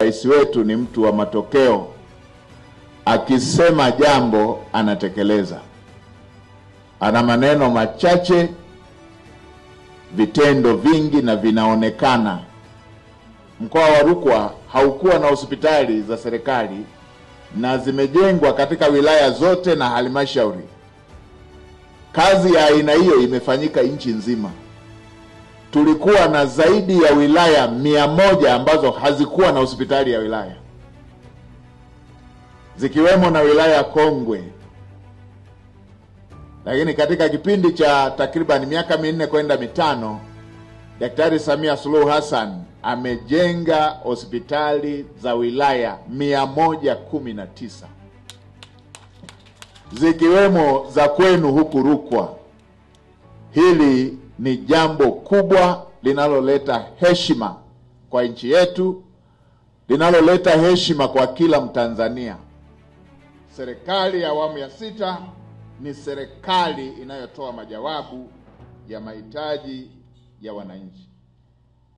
rais wetu ni mtu wa matokeo. Akisema jambo anatekeleza. Ana maneno machache, vitendo vingi na vinaonekana. Mkoa wa Rukwa haukuwa na hospitali za serikali na zimejengwa katika wilaya zote na halmashauri. Kazi ya aina hiyo imefanyika nchi nzima. Tulikuwa na zaidi ya wilaya 100 ambazo hazikuwa na hospitali ya wilaya, zikiwemo na wilaya kongwe. Lakini katika kipindi cha takriban miaka 4 kwenda 5, Daktari Samia Suluhu Hassan amejenga hospitali za wilaya 119, zikiwemo za kwenu huku Rukwa. Hili ni jambo kubwa linaloleta heshima kwa nchi yetu, linaloleta heshima kwa kila Mtanzania. Serikali ya awamu ya 6 ni serikali inayotoa majawabu ya mahitaji ya wananchi.